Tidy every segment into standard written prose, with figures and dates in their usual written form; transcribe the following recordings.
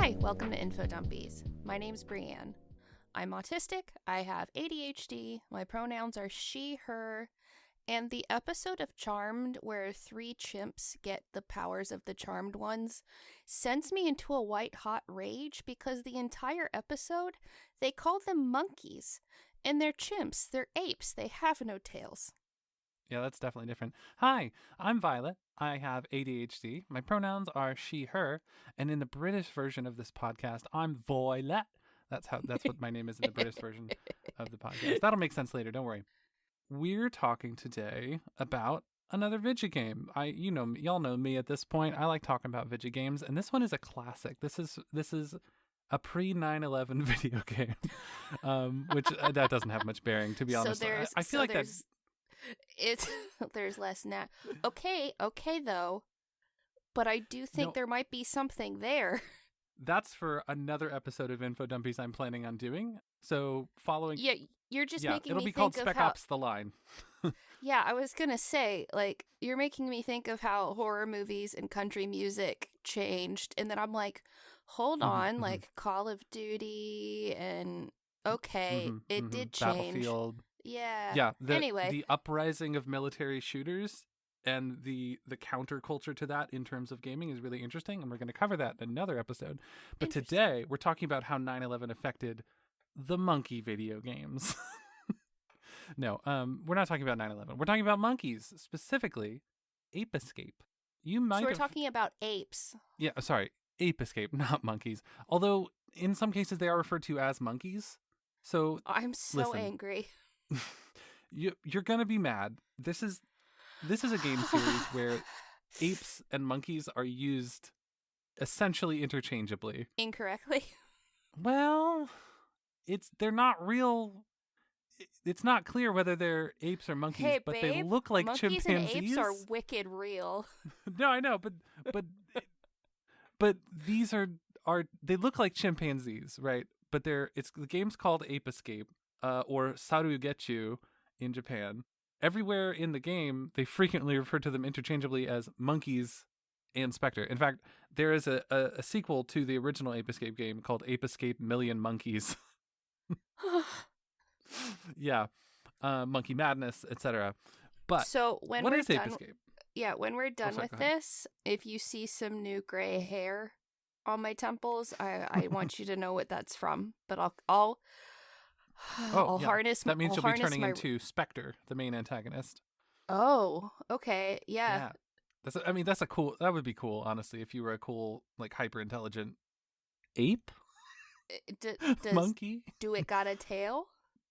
Hi, welcome to Infodumpies. My name's Brianne. I'm autistic, I have ADHD, my pronouns are she, her, and the episode of Charmed where 3 chimps get the powers of the charmed ones sends me into a white-hot rage because the entire episode, they call them monkeys. And they're chimps, they're apes, they have no tails. Yeah, that's definitely different. Hi, I'm Violet. I have ADHD. My pronouns are she, her, and in the British version of this podcast, I'm Violet. That's what my name is in the British version of the podcast. That'll make sense later, don't worry. We're talking today about another video game. Y'all know me at this point. I like talking about video games, and this one is a classic. This is a pre-9/11 video game, which that doesn't have much bearing, to be honest. I feel like that's... There's less now. Okay, though. But I do think there might be something there. That's for another episode of Infodumpies I'm planning on doing. So following... Yeah, you're just making me think of it'll be called Spec Ops The Line. Yeah, I was gonna say, like, you're making me think of how horror movies and country music changed. And then I'm like, hold on, like Call of Duty and... Okay, it did change. Battlefield. Yeah. Anyway. The uprising of military shooters and the counterculture to that in terms of gaming is really interesting, and we're going to cover that in another episode. But today, we're talking about how 9/11 affected the monkey video games. No, we're not talking about 9/11. We're talking about monkeys, specifically Ape Escape. We're talking about apes. Yeah, sorry, Ape Escape, not monkeys. Although, in some cases, they are referred to as monkeys. So I'm so angry. You're gonna be mad. This is a game series where apes and monkeys are used essentially interchangeably. Incorrectly? Well, they're not real. It's not clear whether they're apes or monkeys, hey, but babe, they look like monkeys chimpanzees. And apes are wicked real. No, I know, but these are they look like chimpanzees, right? But the game's called Ape Escape. Or Sarugetsu in Japan. Everywhere in the game, they frequently refer to them interchangeably as monkeys and Spectre. In fact, there is a sequel to the original Ape Escape game called Ape Escape Million Monkeys. Yeah. Monkey Madness, etc. But so what is Ape Escape? Yeah, when we're done with this, if you see some new gray hair on my temples, I want you to know what that's from. But I'll harness. That means you'll be turning into Spectre, the main antagonist. Oh, okay, yeah. That would be cool, honestly, if you were a cool, like, hyper intelligent ape. Does monkey. Do it got a tail?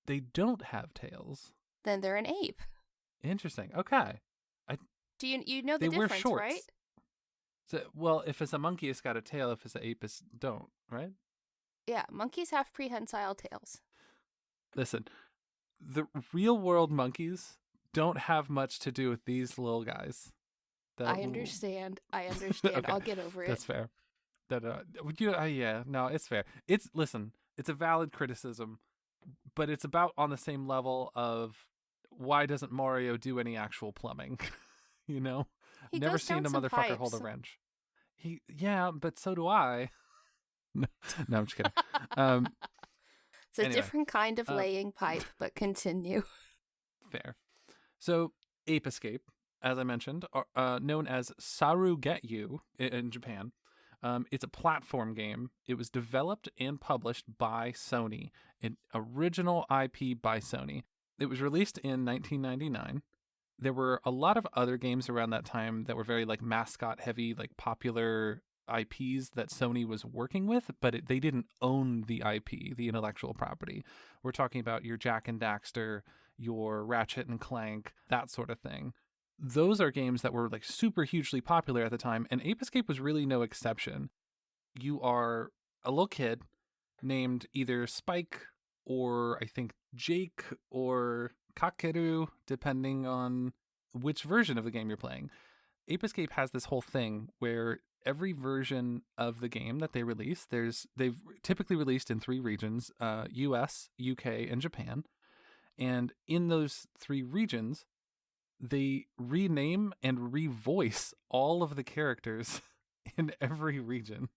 They don't have tails. Then they're an ape. Interesting. Okay. Do you know the they difference, wear shorts, right? So, well, if it's a monkey, it's got a tail. If it's an ape, it's don't, right? Yeah, monkeys have prehensile tails. Listen, the real world monkeys don't have much to do with these little guys. I understand. Okay. I'll get over it. That's fair. No, it's fair. It's a valid criticism, but it's about on the same level of why doesn't Mario do any actual plumbing? You know, He never goes seen down a some motherfucker pipes. hold a wrench. But so do I. No, I'm just kidding. It's a different kind of laying pipe, but continue. Fair. So, Ape Escape, as I mentioned, known as Sarugetsu in Japan. It's a platform game. It was developed and published by Sony, an original IP by Sony. It was released in 1999. There were a lot of other games around that time that were very, like, mascot heavy, like, popular IPs that Sony was working with, but they didn't own the IP, the intellectual property. We're talking about your Jak and Daxter, your Ratchet and Clank, that sort of thing. Those are games that were, like, super hugely popular at the time, and Ape Escape was really no exception. You are a little kid named either Spike or I think Jake or Kakeru, depending on which version of the game you're playing. Ape Escape has this whole thing where every version of the game that they release, they've typically released in 3 regions, US, UK, and Japan. And in those 3 regions, they rename and revoice all of the characters in every region.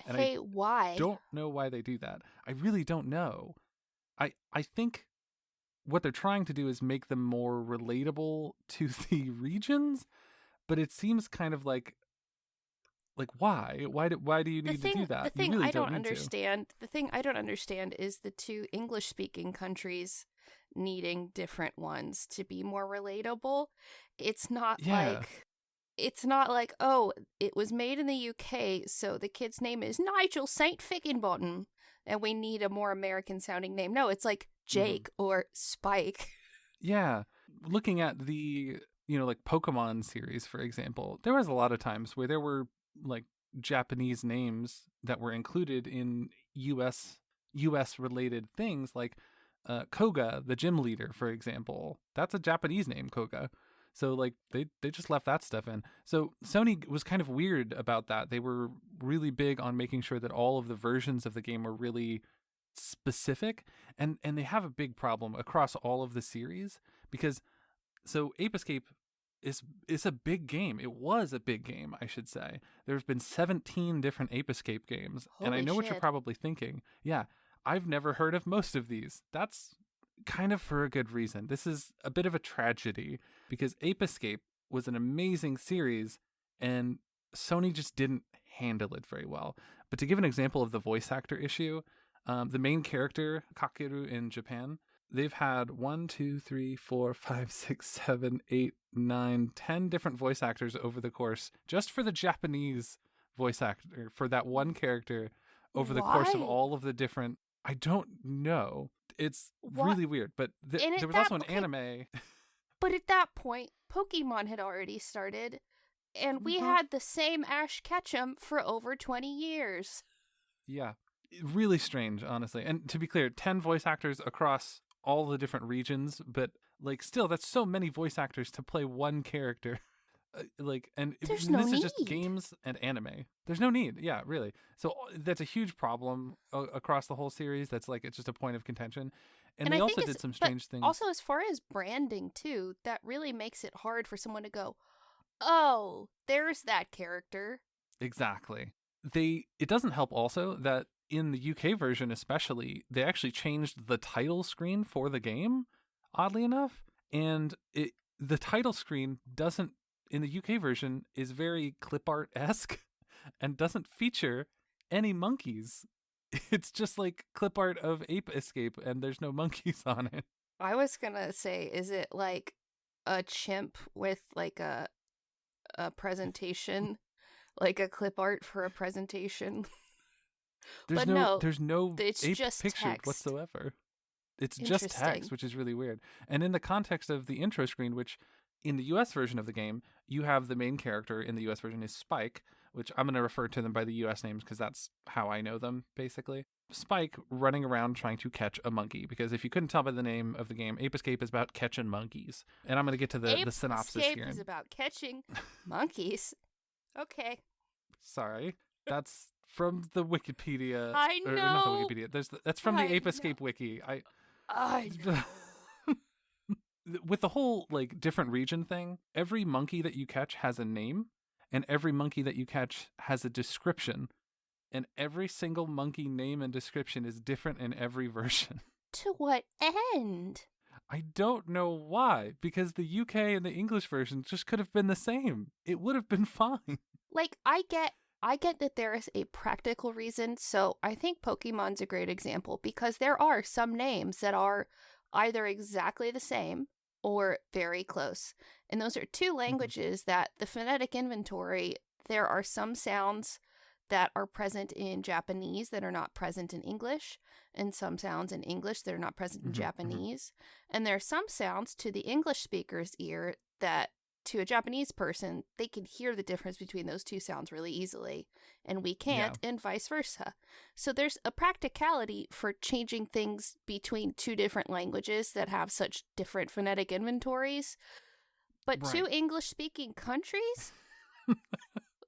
And I Hey, why? don't know why they do that. I really don't know. I think what they're trying to do is make them more relatable to the regions, but it seems kind of like why? Why do you The need to do thing the that? You thing really I don't don't need to. understand, the thing I don't understand is the two English speaking countries needing different ones to be more relatable. It's not Yeah. like it's not like, oh, it was made in the UK, so the kid's name is Nigel St. Figginbottom, and we need a more American sounding name. No, it's like Mhm. Jake or Spike. Yeah. Looking at the, like Pokemon series, for example, there was a lot of times where there were like Japanese names that were included in US related things like Koga, the gym leader, for example. That's a Japanese name, Koga. So like they just left that stuff in. So Sony was kind of weird about that. They were really big on making sure that all of the versions of the game were really specific, and they have a big problem across all of the series because Ape Escape is a big game. It was a big game, I should say. There's been 17 different Ape Escape games, and I Holy know what you're shit. probably thinking. Yeah, I've never heard of most of these. That's kind of for a good reason. This is a bit of a tragedy because Ape Escape was an amazing series and Sony just didn't handle it very well. But to give an example of the voice actor issue, the main character, Kakeru in Japan, they've had 1, 2, 3, 4, 5, 6, 7, 8, 9, 10 different voice actors over the course just for the Japanese voice actor for that one character over the course of Why? all of the different. I don't know. It's What? really weird, but And there at was that also an okay, anime. but at that point, Pokemon had already started, and we Mhm. had the same Ash Ketchum for over 20 years. Yeah, really strange, honestly. And to be clear, 10 voice actors across all the different regions, but like still, that's so many voice actors to play one character. There's And no this is just need. games and anime. There's no need. Yeah, really. So that's a huge problem across the whole series. That's like it's just a point of contention. And And they I think also it's, did some but strange things. also as far as branding too, that really makes it hard for someone to go, oh, there's that character. Exactly. It doesn't help also that in the UK version especially, they actually changed the title screen for the game, oddly enough, and the title screen doesn't in the UK version is very clip art esque and doesn't feature any monkeys. It's just like clip art of Ape Escape and there's no monkeys on it. I was gonna say, is it like a chimp with like a presentation, like a clip art for a presentation? There's But no no, there's no it's ape just pictured text. whatsoever. It's just text, Interesting. which is really weird. And in the context of the intro screen, which in the US version of the game, you have the main character in the US version is Spike, which I'm going to refer to them by the US names because that's how I know them, basically. Spike running around trying to catch a monkey, because if you couldn't tell by the name of the game, Ape Escape is about catching monkeys. And I'm going to get to the Ape synopsis Escape here. is about catching monkeys. Okay. Sorry. That's from the Wikipedia, I or not the know. Wikipedia. That's from the I Ape know. Escape wiki. I know. With the whole like different region thing, every monkey that you catch has a name, and every monkey that you catch has a description, and every single monkey name and description is different in every version. To what end? I don't know why, because the UK and the English version just could have been the same. It would have been fine. Like I get that there is a practical reason. So I think Pokemon's a great example because there are some names that are either exactly the same or very close. And those are two Mhm. languages that the phonetic inventory, there are some sounds that are present in Japanese that are not present in English, and some sounds in English that are not present in Mhm. Mhm. Japanese. And there are some sounds to the English speaker's ear that to a Japanese person, they can hear the difference between those two sounds really easily, and we Yeah. can't, and vice versa. So there's a practicality for changing things between two different languages that have such different phonetic inventories. But Right. two English speaking countries,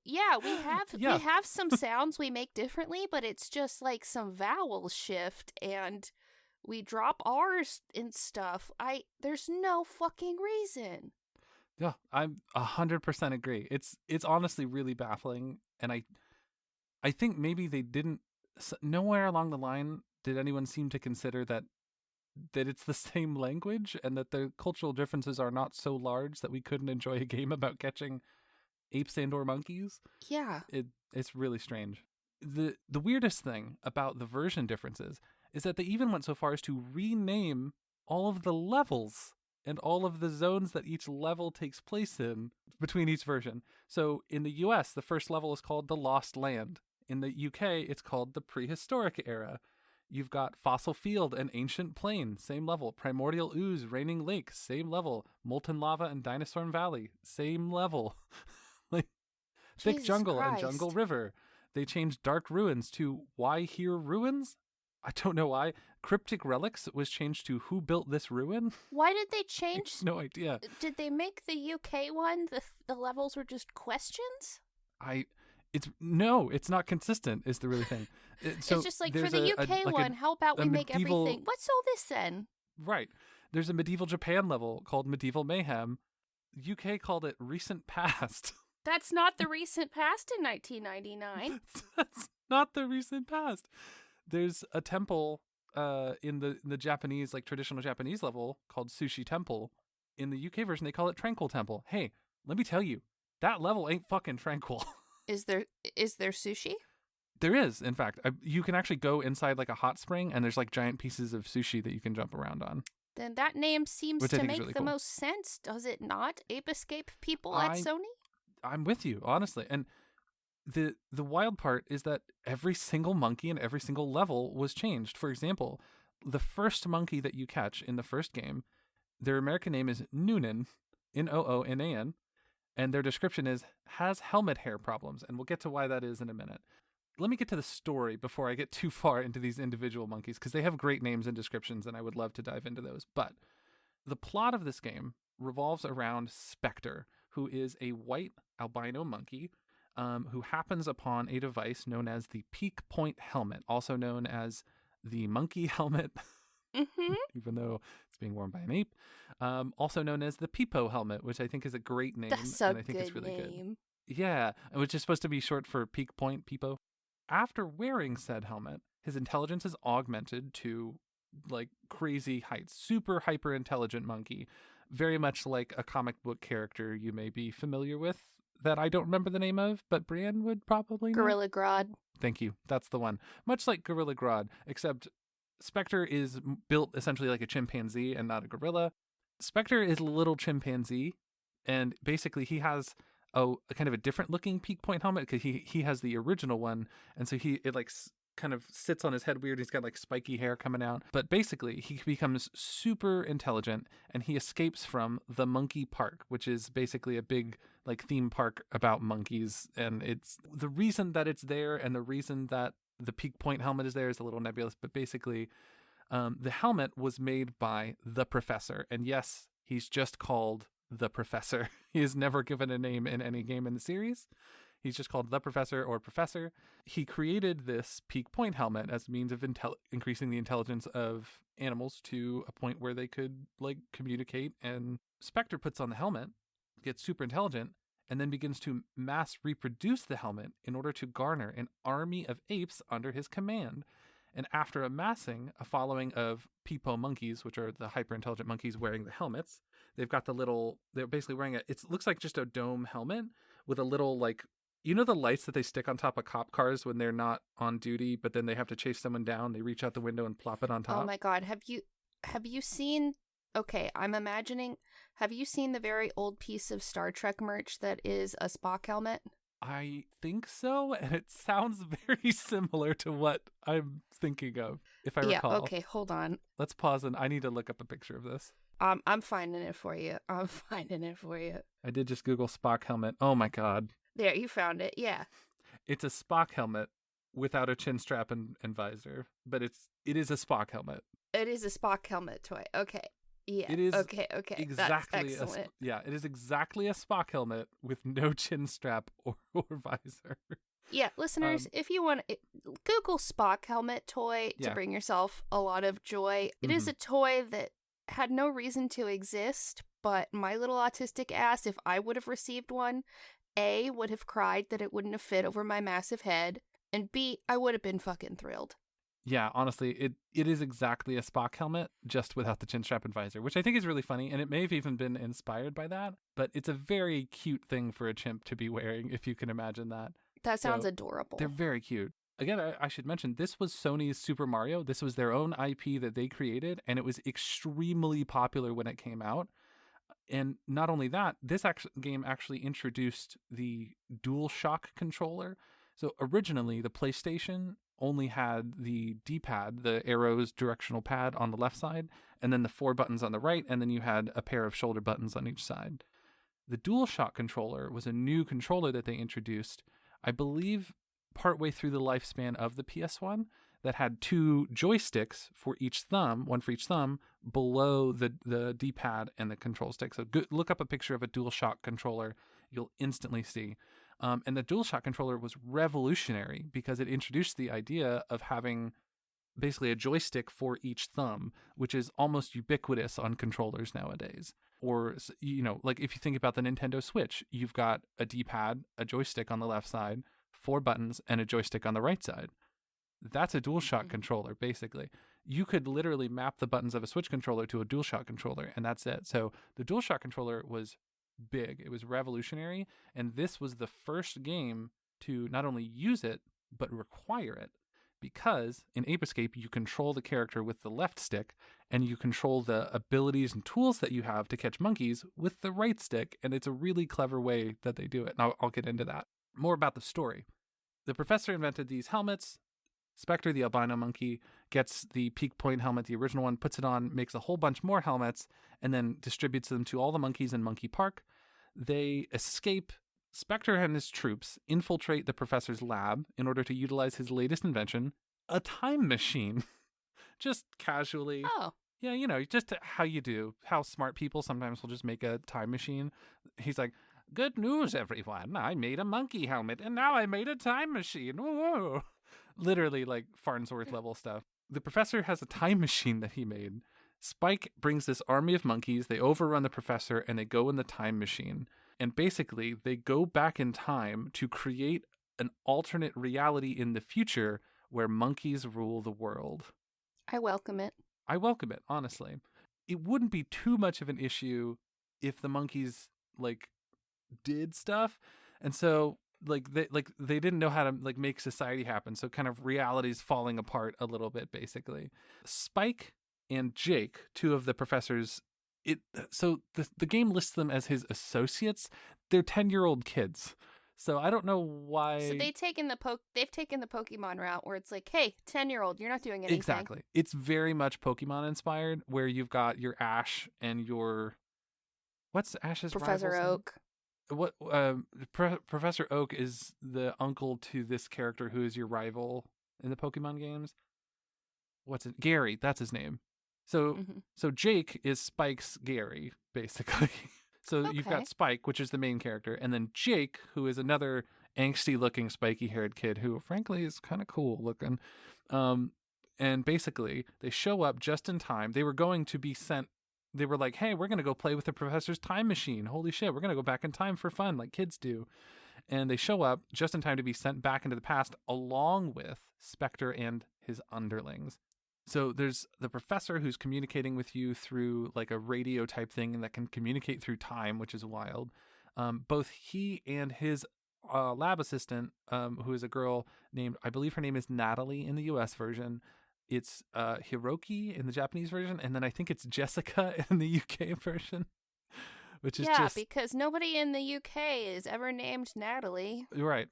yeah, we have we Yeah. have some sounds we make differently, but it's just like some vowel shift and we drop R's and stuff. There's no fucking reason. Yeah. I'm 100% agree. It's honestly really baffling, and I think maybe they didn't. Nowhere along the line did anyone seem to consider that it's the same language and that the cultural differences are not so large that we couldn't enjoy a game about catching apes and or monkeys. Yeah. It's really strange. The weirdest thing about the version differences is that they even went so far as to rename all of the levels and all of the zones that each level takes place in between each version. So in the US, the first level is called the Lost Land. In the UK, it's called the Prehistoric Era. You've got Fossil Field and Ancient Plain, same level. Primordial Ooze, Raining Lake, same level. Molten Lava and Dinosaur Valley, same level. Like Thick Jesus Jungle Christ. and Jungle River. They changed Dark Ruins to Why Here Ruins? I don't know why. Cryptic Relics was changed to Who Built This Ruin? Why did they change? No idea. Did they make the UK one? The levels were just questions? No, it's not consistent is the really thing. So it's just like for the UK one, how about we make everything? What's all this then? Right. There's a medieval Japan level called Medieval Mayhem. UK called it Recent Past. That's not the recent past in 1999. That's not the recent past. There's a temple in the Japanese, like traditional Japanese level called Sushi Temple. In the UK version, they call it Tranquil Temple. Hey, let me tell you, that level ain't fucking tranquil. Is there sushi? There is, in fact. You can actually go inside like a hot spring, and there's like giant pieces of sushi that you can jump around on. Then that name seems Which to make really the cool. most sense, does it not? Ape Escape people at Sony? I'm with you, honestly. And the wild part is that every single monkey and every single level was changed. For example, the first monkey that you catch in the first game, their American name is Noonan, Noonan, and their description is has helmet hair problems, and we'll get to why that is in a minute. Let me get to the story before I get too far into these individual monkeys, because they have great names and descriptions, and I would love to dive into those. But the plot of this game revolves around Spectre, who is a white albino monkey who happens upon a device known as the Peak Point Helmet, also known as the monkey helmet, even though it's being worn by an ape. Also known as the Peepo helmet, which I think is a great name. That's and I think it's really name. Good. Yeah, which is supposed to be short for Peak Point, Peepo. After wearing said helmet, his intelligence is augmented to like crazy heights. Super hyper intelligent monkey. Very much like a comic book character you may be familiar with that I don't remember the name of, but Brianne would probably know. Gorilla Grodd. Thank you. That's the one. Much like Gorilla Grodd, except Spectre is built essentially like a chimpanzee and not a gorilla. Spectre is a little chimpanzee, and basically he has a kind of a different looking Peak Point helmet because he has the original one, and so it like kind of sits on his head weird. He's got like spiky hair coming out. But basically, he becomes super intelligent, and he escapes from the Monkey Park, which is basically a big like theme park about monkeys. And it's the reason that it's there, and the reason that the Peak Point helmet is there is a little nebulous. But basically, the helmet was made by the Professor, and yes, he's just called the Professor. He is never given a name in any game in the series. He's just called the Professor or Professor. He created this Peak Point helmet as a means of increasing the intelligence of animals to a point where they could like communicate. And Spectre puts on the helmet, gets super intelligent, and then begins to mass reproduce the helmet in order to garner an army of apes under his command. And after amassing a following of Peepo monkeys, which are the hyper-intelligent monkeys wearing the helmets, they've got they're basically wearing it looks like just a dome helmet with a little like, you know the lights that they stick on top of cop cars when they're not on duty, but then they have to chase someone down? They reach out the window and plop it on top. Oh my god, have you seen, okay, I'm imagining, have you seen the very old piece of Star Trek merch that is a Spock helmet? I think so, and it sounds very similar to what I'm thinking of, if I recall. Yeah, okay, hold on. Let's pause, and I need to look up a picture of this. I'm finding it for you. I did just Google Spock helmet. Oh my god. There, you found it, yeah. It's a Spock helmet without a chin strap and visor, but it is a Spock helmet. It is a Spock helmet toy. Okay. Yeah. It is okay. exactly That's excellent. it is exactly a Spock helmet with no chin strap or visor. Yeah, listeners, if you want to Google Spock helmet toy to bring yourself a lot of joy. It is a toy that had no reason to exist, but my little autistic ass, if I would have received one, A, would have cried that it wouldn't have fit over my massive head. And B, I would have been fucking thrilled. Yeah, honestly, it is exactly a Spock helmet, just without the chin strap and visor, which I think is really funny, and it may have even been inspired by that, but it's a very cute thing for a chimp to be wearing, if you can imagine that. That sounds So, adorable. they're very cute. Again, I should mention, this was Sony's Super Mario. This was their own IP that they created, and it was extremely popular when it came out. And not only that, this game actually introduced the DualShock controller. So originally, the PlayStation only had the D-pad, the arrows directional pad on the left side, and then the 4 buttons on the right, and then you had a pair of shoulder buttons on each side. The DualShock controller was a new controller that they introduced, I believe, partway through the lifespan of the PS1, that had 2 joysticks for each thumb, one for each thumb, below the D-pad and the control stick. So look up a picture of a DualShock controller. You'll instantly see. And the DualShock controller was revolutionary because it introduced the idea of having basically a joystick for each thumb, which is almost ubiquitous on controllers nowadays. Or, like if you think about the Nintendo Switch, you've got a D-pad, a joystick on the left side, 4 buttons, and a joystick on the right side. That's a DualShock controller, basically. You could literally map the buttons of a Switch controller to a DualShock controller, and that's it. So the DualShock controller was big. It was revolutionary, and this was the first game to not only use it, but require it. Because in Ape Escape, you control the character with the left stick, and you control the abilities and tools that you have to catch monkeys with the right stick, and it's a really clever way that they do it. And I'll get into that. More about the story. The professor invented these helmets. Spectre, the albino monkey, gets the Peak Point helmet, the original one, puts it on, makes a whole bunch more helmets, and then distributes them to all the monkeys in Monkey Park. They escape. Spectre and his troops infiltrate the professor's lab in order to utilize his latest invention, a time machine. Just casually. Oh. Yeah, just how you do. How smart people sometimes will just make a time machine. He's like, good news, everyone. I made a monkey helmet, and now I made a time machine. Whoa. Literally like Farnsworth level stuff. The professor has a time machine that he made. Spike brings this army of monkeys. They overrun the professor and they go in the time machine. And basically they go back in time to create an alternate reality in the future where monkeys rule the world. I welcome it. I welcome it, honestly. It wouldn't be too much of an issue if the monkeys did stuff. And so they didn't know how to make society happen, so kind of reality's falling apart a little bit, basically. Spike and Jake, 2 of the professors, the game lists them as his associates. They're 10-year-old kids, so I don't know why. So they've taken the Pokemon route where it's like, hey, 10-year-old, you're not doing anything. Exactly. It's very much Pokemon inspired, where you've got your Ash and your what's Ash's Professor Oak. What Professor Oak is the uncle to this character who is your rival in the Pokemon games. What's it? Gary, that's his name. So so Jake is Spike's Gary, basically. So you've got Spike, which is the main character, and then Jake, who is another angsty looking spiky haired kid who frankly is kind of cool looking. And basically they show up just in time. They were going to be sent. They were like, hey, we're going to go play with the professor's time machine. Holy shit, we're going to go back in time for fun like kids do. And they show up just in time to be sent back into the past along with Spectre and his underlings. So there's the professor who's communicating with you through like a radio type thing that can communicate through time, which is wild. Both he and his lab assistant, who is a girl named, I believe her name is Natalie in the US version. It's Hiroki in the Japanese version, and then I think it's Jessica in the UK version, which is because nobody in the UK is ever named Natalie, right?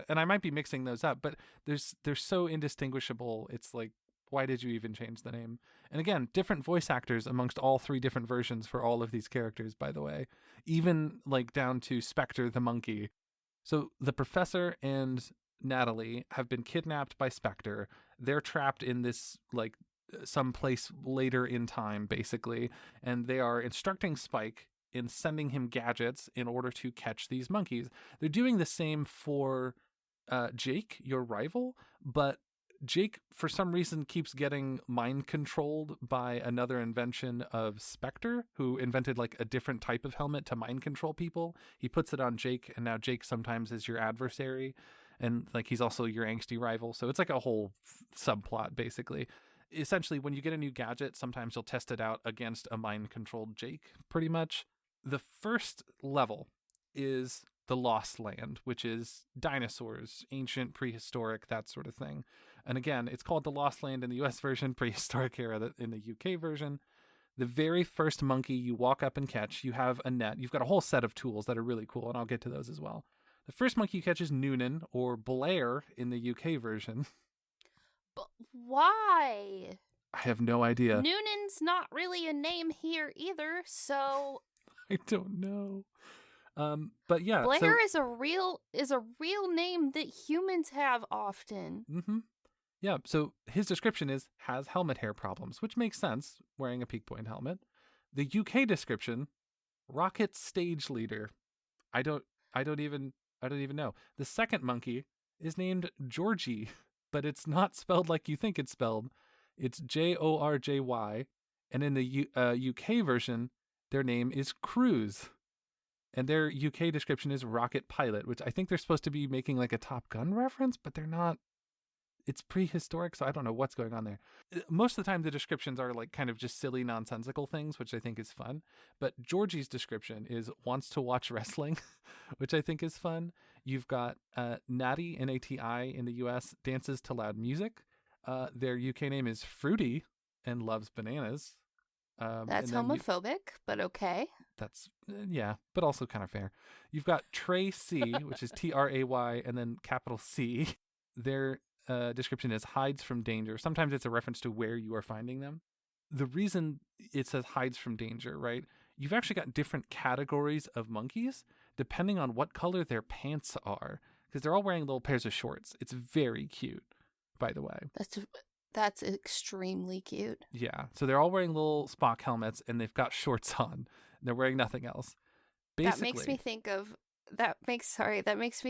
And I might be mixing those up, but they're so indistinguishable. It's like, why did you even change the name? And again, different voice actors amongst all 3 different versions for all of these characters, by the way, even down to Spectre the monkey. So the professor and Natalie have been kidnapped by Spectre. They're trapped in this some place later in time, basically, and they are instructing Spike in sending him gadgets in order to catch these monkeys. They're doing the same for Jake, your rival, but Jake for some reason keeps getting mind controlled by another invention of Spectre, who invented a different type of helmet to mind control people. He puts it on Jake, and now Jake sometimes is your adversary. and like he's also your angsty rival. So it's like a whole subplot basically. Essentially, when you get a new gadget, sometimes you'll test it out against a mind-controlled Jake, pretty much. The first level is the Lost Land, which is dinosaurs, ancient, prehistoric, that sort of thing. And again, it's called the Lost Land in the US version, prehistoric era in the UK version. The very first monkey you walk up and catch, you have a net. You've got a whole set of tools that are really cool, and I'll get to those as well. The first monkey you catch is Noonan, or Blair in the UK version. But why? I have no idea. Noonan's not really a name here either, so I don't know. But yeah, Blair is a real name that humans have often. Mm-hmm. Yeah, so his description is has helmet hair problems, which makes sense, wearing a peak point helmet. The UK description, rocket stage leader. I don't even know. The second monkey is named Georgie, but it's not spelled like you think it's spelled. It's Jorjy, and in the UK version, their name is Cruz. And their UK description is rocket pilot, which I think they're supposed to be making like a Top Gun reference, but they're not. It's prehistoric, so I don't know what's going on there. Most of the time, the descriptions are like kind of just silly, nonsensical things, which I think is fun. But Georgie's description is wants to watch wrestling, which I think is fun. You've got Natty, N-A-T-I, in the US, dances to loud music. Their UK name is Fruity and loves bananas. That's homophobic, but okay. That's, yeah, but also kind of fair. You've got Tray C, which is Tray, and then capital C. Their description is hides from danger. Sometimes it's a reference to where you are finding them. The reason it says hides from danger, right? You've actually got different categories of monkeys depending on what color their pants are, because they're all wearing little pairs of shorts. It's very cute, by the way. That's extremely cute. Yeah. So they're all wearing little Spock helmets and they've got shorts on. They're wearing nothing else. Basically, that makes me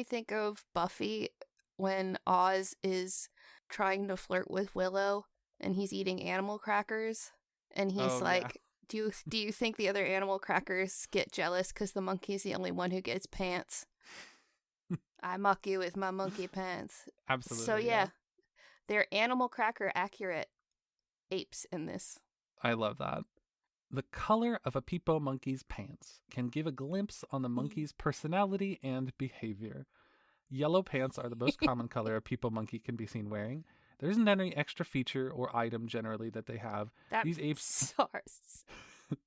think of Buffy when Oz is trying to flirt with Willow and he's eating animal crackers and he's do you think the other animal crackers get jealous because the monkey's the only one who gets pants? I mock you with my monkey pants. Absolutely. So yeah. They're animal cracker accurate apes in this. I love that. The color of a Peepo monkey's pants can give a glimpse on the monkey's personality and behavior. Yellow pants are the most common color a Peepo monkey can be seen wearing. There isn't any extra feature or item generally that they have. These apes.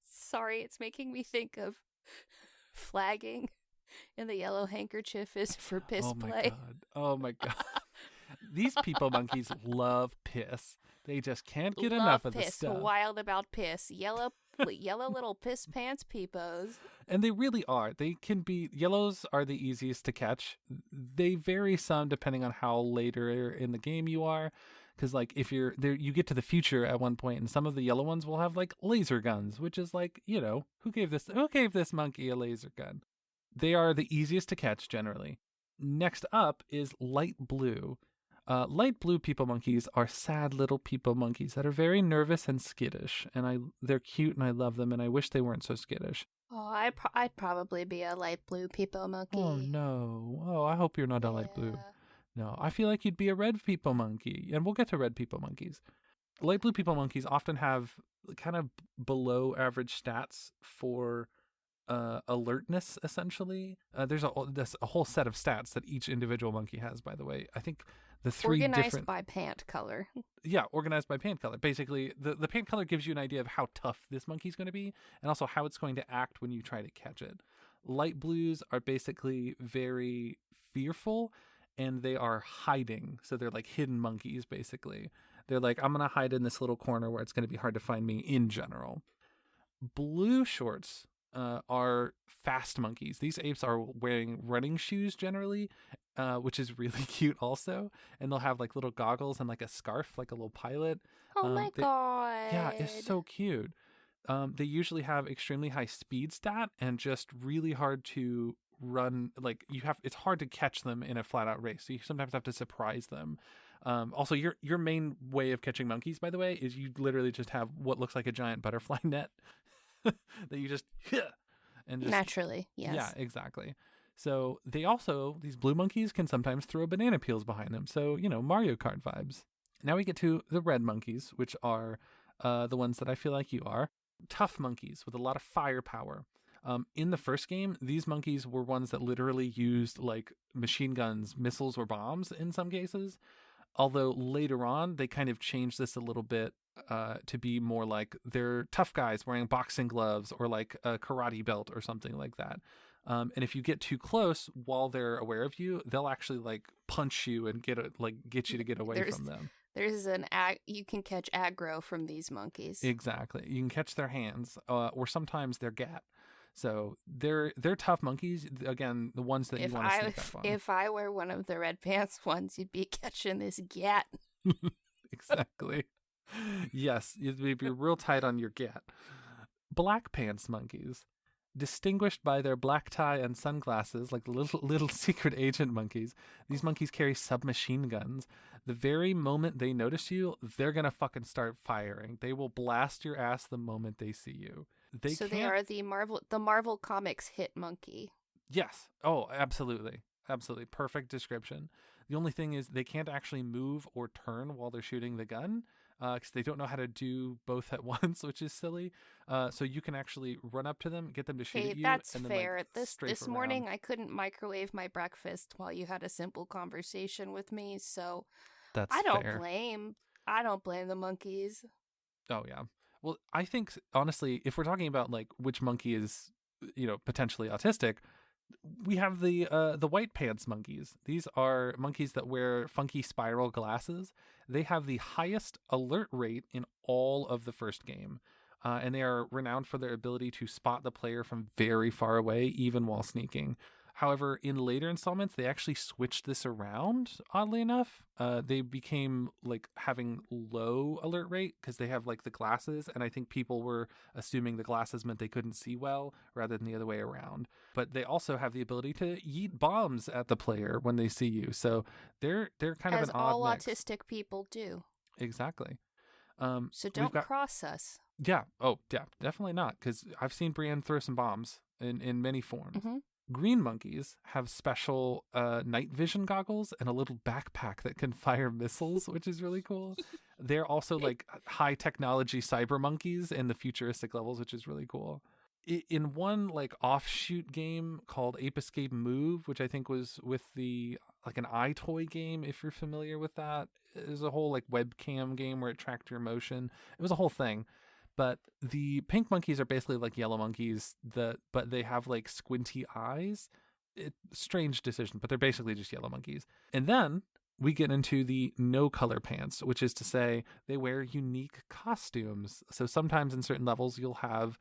Sorry, it's making me think of flagging, and the yellow handkerchief is for piss play. Oh my god. These Peepo monkeys love piss. They just can't get enough of this stuff. Wild about piss. Yellow little piss pants peepos. And they really are. They can be, yellows are the easiest to catch. They vary some depending on how later in the game you are. Because like if you're there, you get to the future at one point, and some of the yellow ones will have like laser guns, which is like, you know, who gave this monkey a laser gun? They are the easiest to catch generally. Next up is light blue. Light blue Peepo monkeys are sad little Peepo monkeys that are very nervous and skittish, and they're cute and I love them, and I wish they weren't so skittish. Oh, I'd probably be a light blue Peepo monkey. Oh no! Oh, I hope you're not a light blue. No, I feel like you'd be a red Peepo monkey, and we'll get to red Peepo monkeys. Light blue Peepo monkeys often have kind of below average stats for alertness, essentially. There's a whole set of stats that each individual monkey has, by the way. I think the three organized by pant color. Yeah, organized by pant color. Basically, the pant color gives you an idea of how tough this monkey's going to be, and also how it's going to act when you try to catch it. Light blues are basically very fearful, and they are hiding. So they're like hidden monkeys, basically. They're like, I'm going to hide in this little corner where it's going to be hard to find me in general. Blue shorts are fast monkeys. These apes are wearing running shoes generally, which is really cute also. And they'll have like little goggles and like a scarf, like a little pilot. Oh my god. Yeah, it's so cute. They usually have extremely high speed stat and just really hard to run. Like it's hard to catch them in a flat out race. So you sometimes have to surprise them. Also, your main way of catching monkeys, by the way, is you literally just have what looks like a giant butterfly net that you just and just naturally, yes. Yeah, exactly. So these blue monkeys can sometimes throw banana peels behind them. So, Mario Kart vibes. Now we get to the red monkeys, which are the ones that I feel like you are. Tough monkeys with a lot of firepower. In the first game, these monkeys were ones that literally used like machine guns, missiles, or bombs in some cases. Although later on, they kind of changed this a little bit to be more like they're tough guys wearing boxing gloves or like a karate belt or something like that. And if you get too close while they're aware of you, they'll actually like punch you and get you to get away from them. You can catch aggro from these monkeys. Exactly. You can catch their hands or sometimes their gat. So they're tough monkeys. Again, the ones that you want to sneak up on. If I were one of the red pants ones, you'd be catching this gat. Exactly. Yes, you'd be real tight on your gat. Black pants monkeys, distinguished by their black tie and sunglasses, like the little secret agent monkeys. These monkeys carry submachine guns. The very moment they notice you, they're gonna fucking start firing. They will blast your ass the moment they see you. They are the Marvel Comics hit monkey. Yes. Oh, absolutely. Absolutely. Perfect description. The only thing is they can't actually move or turn while they're shooting the gun because they don't know how to do both at once, which is silly. So you can actually run up to them, get them to shoot at you. That's and then, fair. Like, this morning, I couldn't microwave my breakfast while you had a simple conversation with me, so that's I don't fair. I don't blame the monkeys. Oh, yeah. Well, I think, honestly, if we're talking about, like, which monkey is, potentially autistic, we have the white pants monkeys. These are monkeys that wear funky spiral glasses. They have the highest alert rate in all of the first game. And they are renowned for their ability to spot the player from very far away, even while sneaking. However, in later installments, they actually switched this around, oddly enough. They became like having low alert rate because they have like the glasses. And I think people were assuming the glasses meant they couldn't see well rather than the other way around. But they also have the ability to yeet bombs at the player when they see you. So they're kind of an odd all mix. autistic people do. Exactly. So don't cross us. Yeah. Oh, yeah, definitely not. Because I've seen Brianne throw some bombs in many forms. Mm-hmm. Green monkeys have special night vision goggles and a little backpack that can fire missiles, which is really cool. They're also like high technology cyber monkeys in the futuristic levels, which is really cool. In one like offshoot game called Ape Escape Move, which I think was with the like an iToy game, if you're familiar with that, there's a whole like webcam game where it tracked your motion. It was a whole thing. But the pink monkeys are basically like yellow monkeys, but they have like squinty eyes. Strange decision, but they're basically just yellow monkeys. And then we get into the no color pants, which is to say they wear unique costumes. So sometimes in certain levels you'll have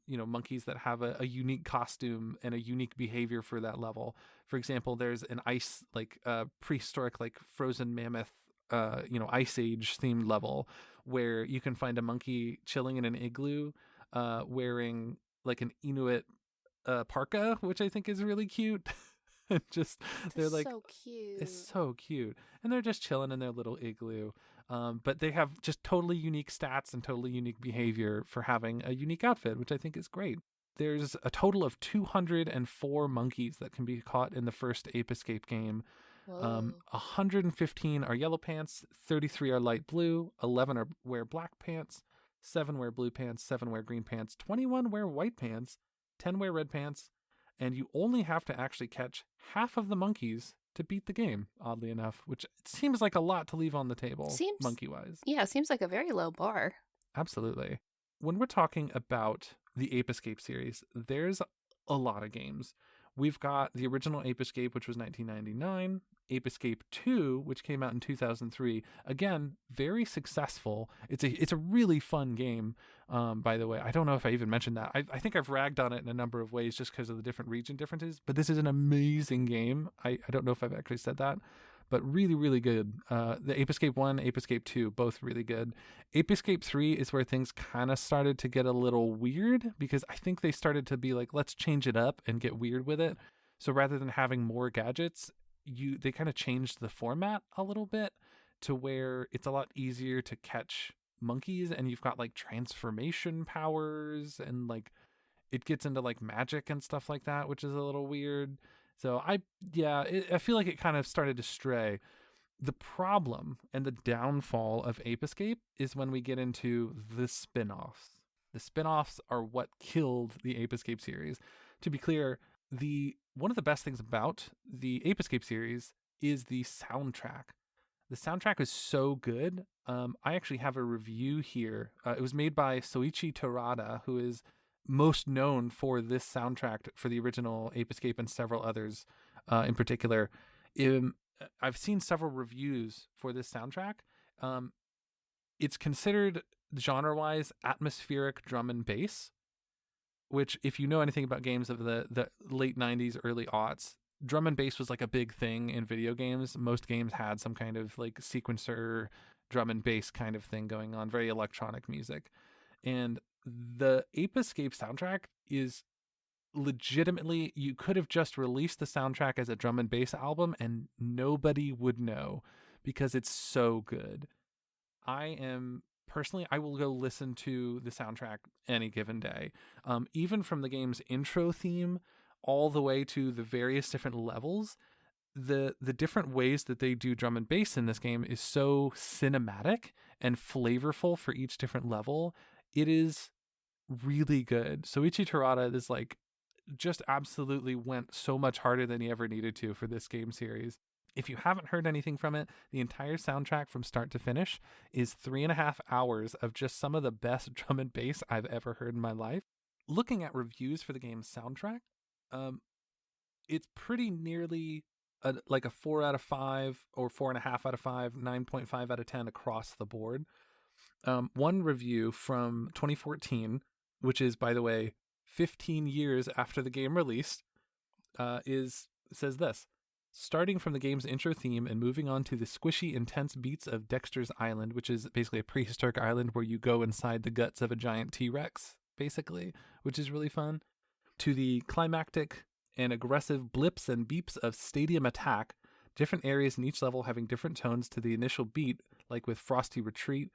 monkeys that have a unique costume and a unique behavior for that level. For example, there's an ice like prehistoric like frozen mammoth ice age themed level where you can find a monkey chilling in an igloo wearing like an Inuit parka, which I think is really cute. They're like so cute. It's so cute. And they're just chilling in their little igloo. But they have just totally unique stats and totally unique behavior for having a unique outfit, which I think is great. There's a total of 204 monkeys that can be caught in the first Ape Escape game. 115 are yellow pants, 33 are light blue, 11 wear black pants, 7 wear blue pants, 7 wear green pants, 21 wear white pants, 10 wear red pants, and you only have to actually catch half of the monkeys to beat the game, oddly enough, which seems like a lot to leave on the table, monkey-wise. Yeah, seems like a very low bar. Absolutely. When we're talking about the Ape Escape series, there's a lot of games. We've got the original Ape Escape, which was 1999, Ape Escape 2, which came out in 2003. Again, very successful. It's a really fun game, by the way. I don't know if I even mentioned that. I think I've ragged on it in a number of ways just because of the different region differences, but this is an amazing game. I don't know if I've actually said that, but really, really good. The Ape Escape 1, Ape Escape 2, both really good. Ape Escape 3 is where things kind of started to get a little weird because I think they started to be like, let's change it up and get weird with it. So rather than having more gadgets, they kind of changed the format a little bit to where it's a lot easier to catch monkeys and you've got like transformation powers and like it gets into like magic and stuff like that, which is a little weird. So I feel like it kind of started to stray. The problem and the downfall of Ape Escape is when we get into the spin-offs. The spin-offs are what killed the Ape Escape series. To be clear, the one of the best things about the Ape Escape series is the soundtrack. The soundtrack is so good. I actually have a review here. It was made by Soichi Terada, who is most known for this soundtrack for the original Ape Escape and several others in particular. I've seen several reviews for this soundtrack. It's considered genre-wise atmospheric drum and bass, which if you know anything about games of the late 90s, early aughts, drum and bass was like a big thing in video games. Most games had some kind of like sequencer drum and bass kind of thing going on, very electronic music. And the Ape Escape soundtrack is legitimately, you could have just released the soundtrack as a drum and bass album and nobody would know because it's so good. I will go listen to the soundtrack any given day. Even from the game's intro theme all the way to the various different levels, the different ways that they do drum and bass in this game is so cinematic and flavorful for each different level. It is really good. Soichi Terada is like just absolutely went so much harder than he ever needed to for this game series. If you haven't heard anything from it, the entire soundtrack from start to finish is 3.5 hours of just some of the best drum and bass I've ever heard in my life. Looking at reviews for the game's soundtrack, it's pretty nearly like a 4 out of 5 or 4.5 out of 5, 9.5 out of 10 across the board. One review from 2014, which is, by the way, 15 years after the game released, says this: starting from the game's intro theme and moving on to the squishy, intense beats of Dexter's Island, which is basically a prehistoric island where you go inside the guts of a giant T-Rex, basically, which is really fun, to the climactic and aggressive blips and beeps of Stadium Attack, different areas in each level having different tones to the initial beat, like with Frosty Retreat,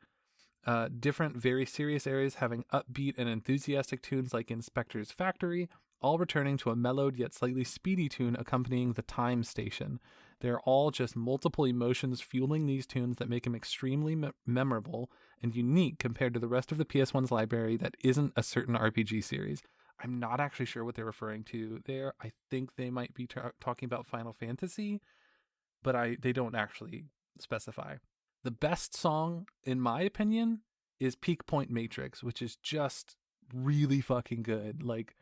different very serious areas having upbeat and enthusiastic tunes like Inspector's Factory, all returning to a mellowed yet slightly speedy tune accompanying the Time Station. They're all just multiple emotions fueling these tunes that make them extremely memorable and unique compared to the rest of the PS1's library that isn't a certain RPG series. I'm not actually sure what they're referring to there. I think they might be talking about Final Fantasy, but they don't actually specify. The best song, in my opinion, is Peak Point Matrix, which is just really fucking good. Like,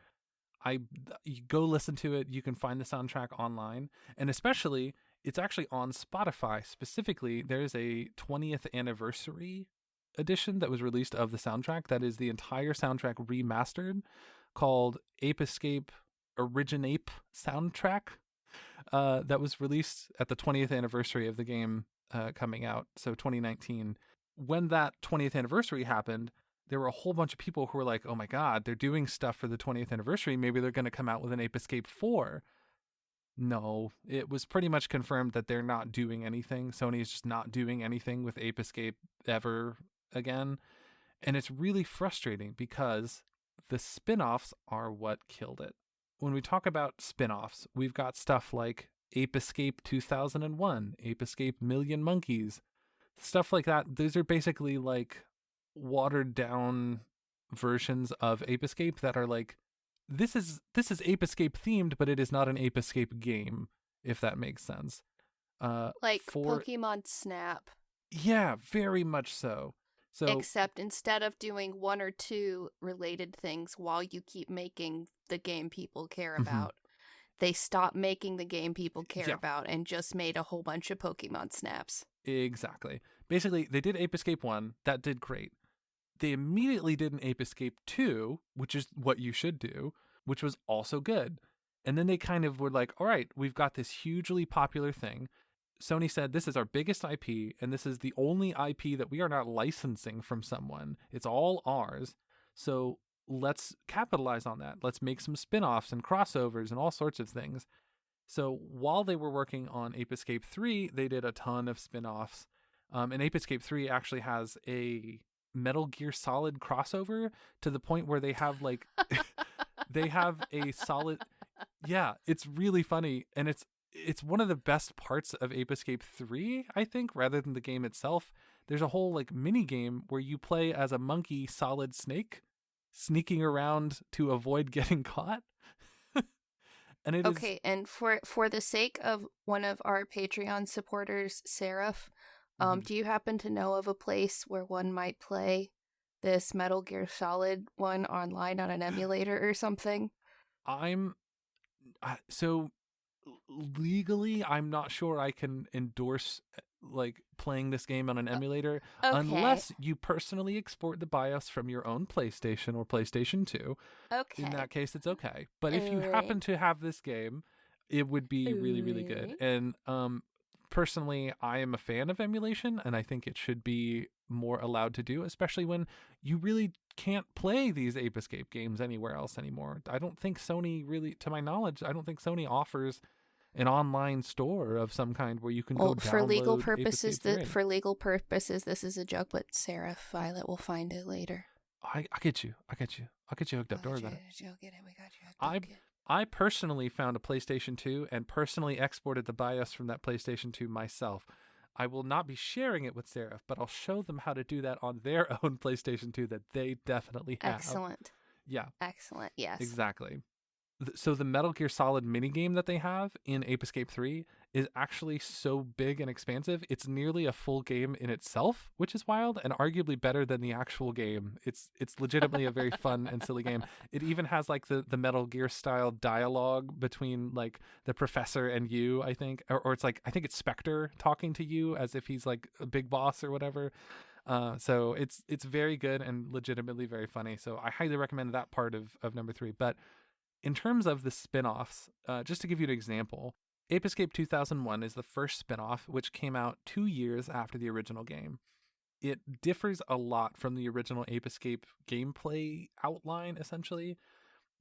you go listen to it. You can find the soundtrack online, and especially it's actually on Spotify. Specifically, there's a 20th anniversary edition that was released of the soundtrack. That is the entire soundtrack remastered, called Ape Escape Originape Soundtrack. That was released at the 20th anniversary of the game coming out, so 2019. When that 20th anniversary happened, there were a whole bunch of people who were like, oh my god, they're doing stuff for the 20th anniversary. Maybe they're going to come out with an Ape Escape 4. No, it was pretty much confirmed that they're not doing anything. Sony is just not doing anything with Ape Escape ever again. And it's really frustrating because the spin-offs are what killed it. When we talk about spin-offs, we've got stuff like Ape Escape 2001, Ape Escape Million Monkeys, stuff like that. Those are basically like watered down versions of Ape Escape that are like, this is Ape Escape themed, but it is not an Ape Escape game, if that makes sense. Like Pokemon Snap. Yeah, very much so. So, except instead of doing one or two related things while you keep making the game people care about, they stopped making the game people care about and just made a whole bunch of Pokemon Snaps. Exactly. Basically, they did Ape Escape 1. That did great. They immediately did an Ape Escape 2, which is what you should do, which was also good. And then they kind of were like, all right, we've got this hugely popular thing. Sony said, this is our biggest IP, and this is the only IP that we are not licensing from someone. It's all ours. So let's capitalize on that. Let's make some spin-offs and crossovers and all sorts of things. So while they were working on Ape Escape 3, they did a ton of spin-offs. And Ape Escape 3 actually has a Metal Gear Solid crossover to the point where they have like They have a solid, yeah, it's really funny, and it's one of the best parts of Ape Escape 3, I think, rather than the game itself. There's a whole like mini game where you play as a monkey solid snake sneaking around to avoid getting caught. And it is Okay, and for the sake of one of our Patreon supporters, Seraph, Mhm. do you happen to know of a place where one might play this Metal Gear Solid one online on an emulator or something? I'm so legally I'm not sure I can endorse like playing this game on an emulator Okay, unless you personally export the BIOS from your own PlayStation or PlayStation 2. In okay. that case it's okay. But if you Alright. happen to have this game, it would be really really good. Alright. And personally I am a fan of emulation, and I think it should be more allowed to do, especially when you really can't play these Ape Escape games anywhere else anymore. I don't think Sony really, to my knowledge, I don't think Sony offers an online store of some kind where you can go Well, download Ape Escape 3. for legal purposes, this is a joke, but Seraph Violet will find it later. I get you. I get you. I'll get you hooked up. Don't worry about it. You'll get it. We got you. I I personally found a PlayStation 2 and personally exported the BIOS from that PlayStation 2 myself. I will not be sharing it with Seraph, but I'll show them how to do that on their own PlayStation 2 that they definitely have. Excellent. Yeah, Excellent. Yes. exactly. So the Metal Gear Solid minigame that they have in Ape Escape 3 is actually so big and expansive. It's nearly a full game in itself, which is wild and arguably better than the actual game. It's legitimately a very fun and silly game. It even has like the Metal Gear style dialogue between like the professor and you, I think, or it's like I think it's Spectre talking to you as if he's like a big boss or whatever. So it's very good and legitimately very funny. So I highly recommend that part of number 3. But in terms of the spin-offs, just to give you an example, Ape Escape 2001 is the first spin-off, which came out 2 years after the original game. It differs a lot from the original Ape Escape gameplay outline, essentially.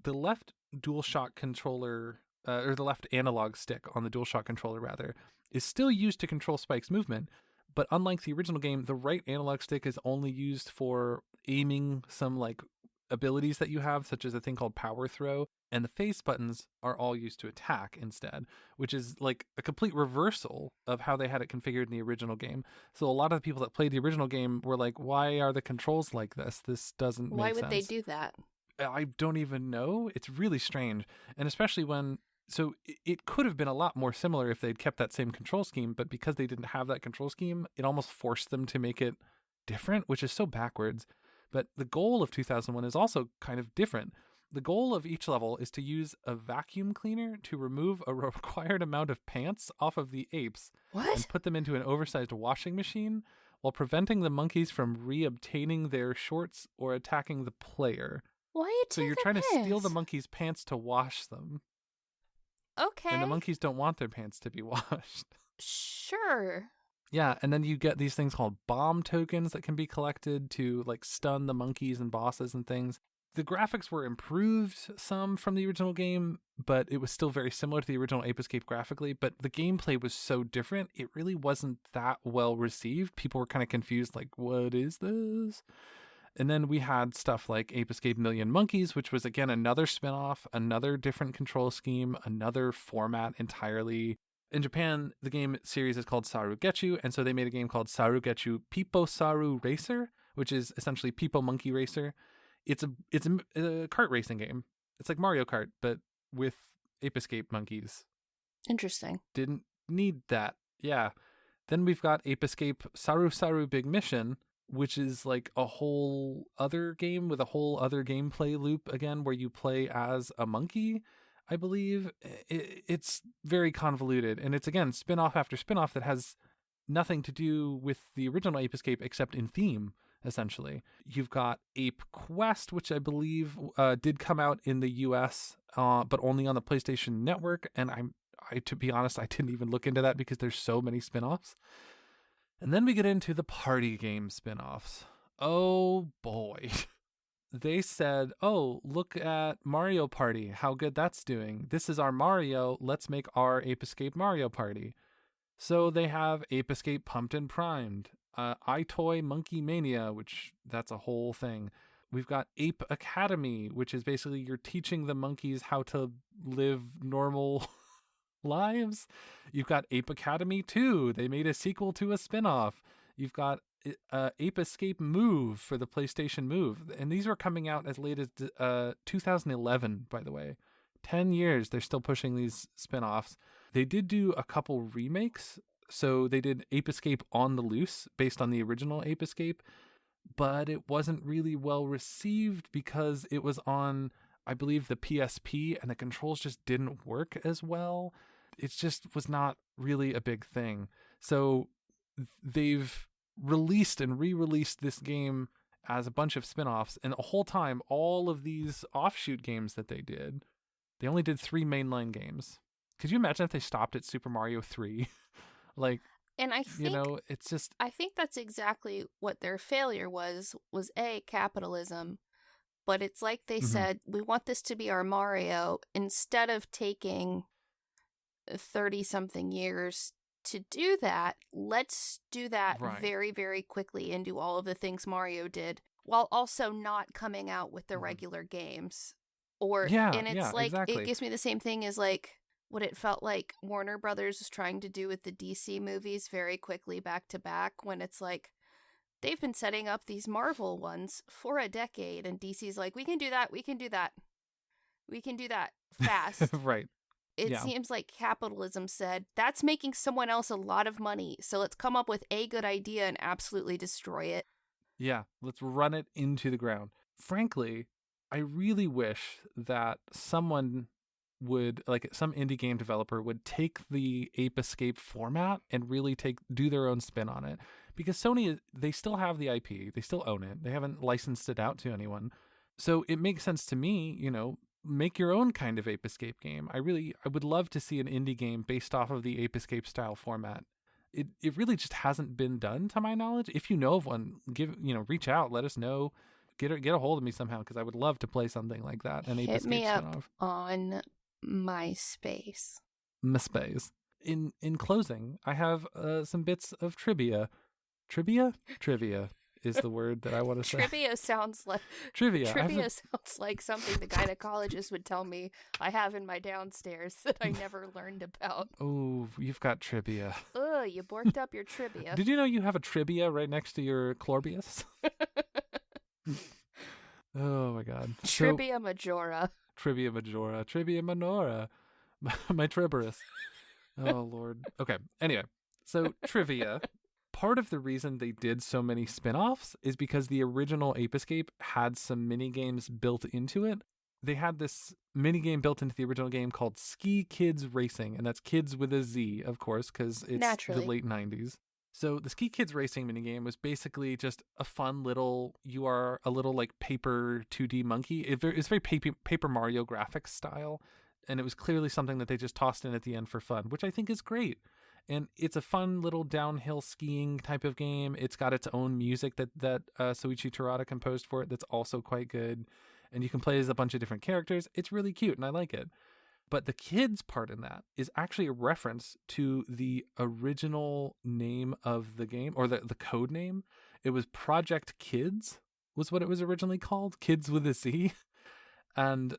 The left DualShock controller, or the left analog stick on the DualShock controller, rather, is still used to control Spike's movement, but unlike the original game, the right analog stick is only used for aiming some, like, abilities that you have, such as a thing called Power Throw, and the face buttons are all used to attack instead, which is like a complete reversal of how they had it configured in the original game. So a lot of the people that played the original game were like, why are the controls like this? This doesn't Why make would sense. they do that? I don't even know. It's really strange. And especially when, so it could have been a lot more similar if they'd kept that same control scheme, but because they didn't have that control scheme, it almost forced them to make it different, which is so backwards. But the goal of 2001 is also kind of different. The goal of each level is to use a vacuum cleaner to remove a required amount of pants off of the apes and What? put them into an oversized washing machine while preventing the monkeys from re-obtaining their shorts or attacking the player. Why you So take you're the trying to steal the piss? monkeys' pants to wash them, and the Okay. monkeys don't want their pants to be washed. Sure. Yeah, and then you get these things called bomb tokens that can be collected to like stun the monkeys and bosses and things. The graphics were improved some from the original game, but it was still very similar to the original Ape Escape graphically, but the gameplay was so different, it really wasn't that well received. People were kind of confused, like, what is this? And then we had stuff like Ape Escape Million Monkeys, which was again another spin-off, another different control scheme, another format entirely. In Japan, the game series is called Saru Getchu, and so they made a game called Saru Getchu Pipo Saru Racer, which is essentially Pipo Monkey Racer. It's a kart racing game. It's like Mario Kart, but with Ape Escape monkeys. Interesting. Didn't need that. Yeah. Then we've got Ape Escape Saru Saru Big Mission, which is like a whole other game with a whole other gameplay loop again, where you play as a monkey, I believe. It's very convoluted, and it's again spin-off after spin-off that has nothing to do with the original Ape Escape except in theme, essentially. You've got Ape Quest, which I believe did come out in the US, but only on the PlayStation Network, and to be honest, I didn't even look into that because there's so many spin-offs. And then we get into the party game spin-offs. Oh boy. They said, oh, look at Mario Party, how good that's doing. This is our Mario, let's make our Ape Escape Mario Party. So they have Ape Escape Pumped and Primed, iToy Monkey Mania, which that's a whole thing. We've got Ape Academy, which is basically you're teaching the monkeys how to live normal lives. You've got Ape Academy 2. They made a sequel to a spin-off. You've got Ape Escape Move for the PlayStation Move. And these were coming out as late as 2011, by the way. 10 years, they're still pushing these spin-offs. They did do a couple remakes. So they did Ape Escape on the Loose, based on the original Ape Escape. But it wasn't really well received because it was on, I believe, the PSP, and the controls just didn't work as well. It just was not really a big thing. So they've released and re-released this game as a bunch of spin-offs, and the whole time, all of these offshoot games that they did, they only did 3 mainline games. Could you imagine if they stopped at Super Mario 3? Like, and I think, it's just... I think that's exactly what their failure was capitalism. But it's like they said, we want this to be our Mario. Instead of taking 30-something years to do that, let's do that very, very quickly and do all of the things Mario did, while also not coming out with the regular games. Exactly. It gives me the same thing as like what it felt like Warner Brothers was trying to do with the DC movies very quickly back to back, when it's like they've been setting up these Marvel ones for a decade, and DC's like, we can do that fast. Right. It seems like capitalism said, that's making someone else a lot of money, so let's come up with a good idea and absolutely destroy it. Yeah, let's run it into the ground. Frankly, I really wish that someone would, like some indie game developer would take the Ape Escape format and really do their own spin on it. Because Sony, they still have the IP, they still own it, they haven't licensed it out to anyone. So it makes sense to me, make your own kind of Ape Escape game. I would love to see an indie game based off of the Ape Escape style format. It really just hasn't been done to my knowledge. If you know of one, reach out, let us know, get a hold of me somehow, because I would love to play something like that. An Ape Escape me up spin-off. On MySpace. In closing, I have some bits of trivia. Trivia is the word that I want to say. Trivia sounds like sounds like something the gynecologist would tell me I have in my downstairs that I never learned about. Oh, you've got trivia. Ugh, you borked up your trivia. Did you know you have a trivia right next to your chlorbius? Oh my god. Trivia majora. Trivia minora. My triberus. Oh lord. Okay, anyway. So trivia. Part of the reason they did so many spin-offs is because the original Ape Escape had some mini-games built into it. They had this mini-game built into the original game called Ski Kids Racing, and that's kids with a Z, of course, because it's the late 90s. So the Ski Kids Racing minigame was basically just a fun little, you are a little like paper 2D monkey. It's very Paper Mario graphics style, and it was clearly something that they just tossed in at the end for fun, which I think is great. And it's a fun little downhill skiing type of game. It's got its own music that Soichi Terada composed for it that's also quite good. And you can play as a bunch of different characters. It's really cute, and I like it. But the kids part in that is actually a reference to the original name of the game, or the code name. It was Project Kids was what it was originally called, Kids with a Z. And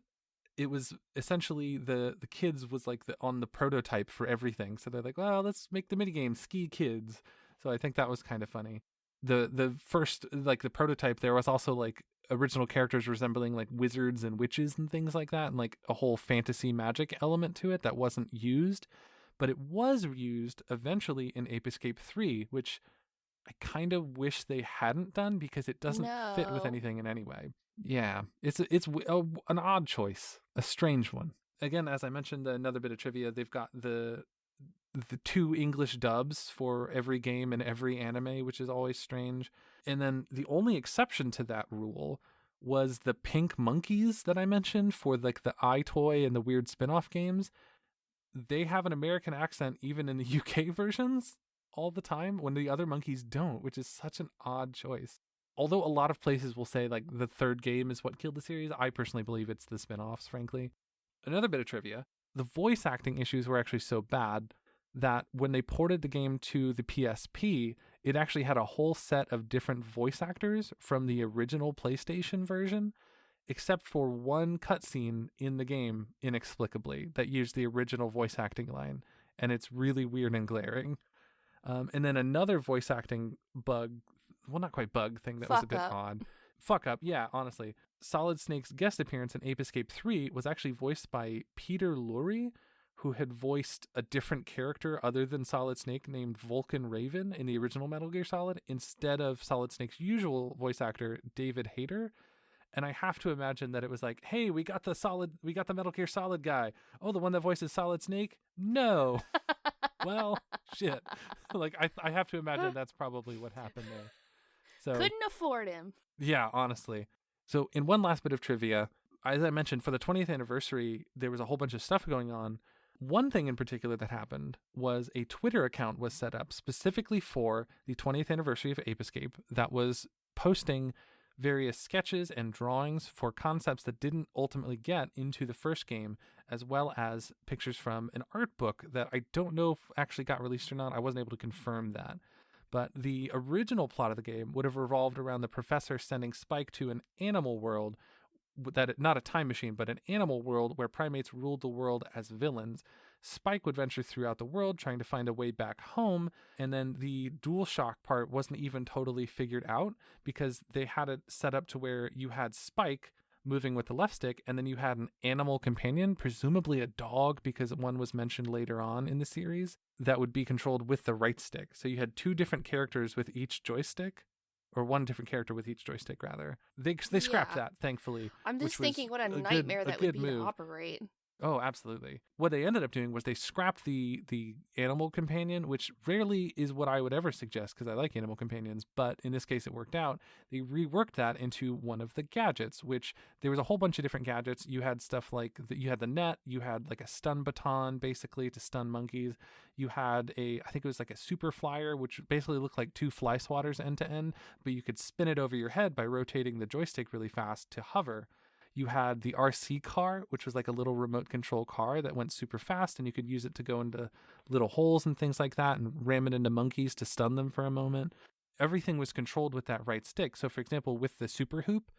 it was essentially the kids was like on the prototype for everything. So they're like, well, let's make the minigame Ski Kids. So I think that was kind of funny. The first, like the prototype, there was also like original characters resembling like wizards and witches and things like that, and like a whole fantasy magic element to it that wasn't used, but it was used eventually in Ape Escape 3, which I kind of wish they hadn't done because it doesn't fit with anything in any way. Yeah, it's an odd choice, a strange one. Again, as I mentioned, another bit of trivia, they've got the 2 English dubs for every game and every anime, which is always strange. And then the only exception to that rule was the pink monkeys that I mentioned for like the iToy and the weird spin-off games. They have an American accent even in the UK versions all the time when the other monkeys don't, which is such an odd choice. Although a lot of places will say like the 3rd game is what killed the series, I personally believe it's the spin-offs, frankly. Another bit of trivia, the voice acting issues were actually so bad that when they ported the game to the PSP, it actually had a whole set of different voice actors from the original PlayStation version, except for one cutscene in the game, inexplicably, that used the original voice acting line. And it's really weird and glaring. And then another voice acting bug, well, not quite bug thing that was a bit odd. Fuck up, yeah, honestly. Solid Snake's guest appearance in Ape Escape 3 was actually voiced by Peter Lorre, who had voiced a different character other than Solid Snake named Vulcan Raven in the original Metal Gear Solid, instead of Solid Snake's usual voice actor, David Hayter. And I have to imagine that it was like, hey, we got the Metal Gear Solid guy. Oh, the one that voices Solid Snake? No. Well, shit. Like, I have to imagine that's probably what happened there. So couldn't afford him. Yeah, honestly. So in one last bit of trivia, as I mentioned, for the 20th anniversary, there was a whole bunch of stuff going on. One thing in particular that happened was a Twitter account was set up specifically for the 20th anniversary of Ape Escape that was posting various sketches and drawings for concepts that didn't ultimately get into the first game, as well as pictures from an art book that I don't know if actually got released or not. I wasn't able to confirm that. But the original plot of the game would have revolved around the professor sending Spike to an animal world, not a time machine, but an animal world where primates ruled the world as villains. Spike would venture throughout the world trying to find a way back home, and then the DualShock part wasn't even totally figured out because they had it set up to where you had Spike moving with the left stick, and then you had an animal companion, presumably a dog, because one was mentioned later on in the series, that would be controlled with the right stick. So you had two different characters with each joystick, or one different character with each joystick, rather. They scrapped that, thankfully. I'm just thinking what a nightmare that would be to operate. Oh, absolutely. What they ended up doing was they scrapped the animal companion, which rarely is what I would ever suggest because I like animal companions, but in this case it worked out. They reworked that into one of the gadgets, which there was a whole bunch of different gadgets. You had stuff like, you had the net, you had like a stun baton basically to stun monkeys. You had I think it was like a super flyer, which basically looked like two fly swatters end to end, but you could spin it over your head by rotating the joystick really fast to hover. You had the RC car, which was like a little remote control car that went super fast, and you could use it to go into little holes and things like that and ram it into monkeys to stun them for a moment. Everything was controlled with that right stick. So, for example, with the super hoop,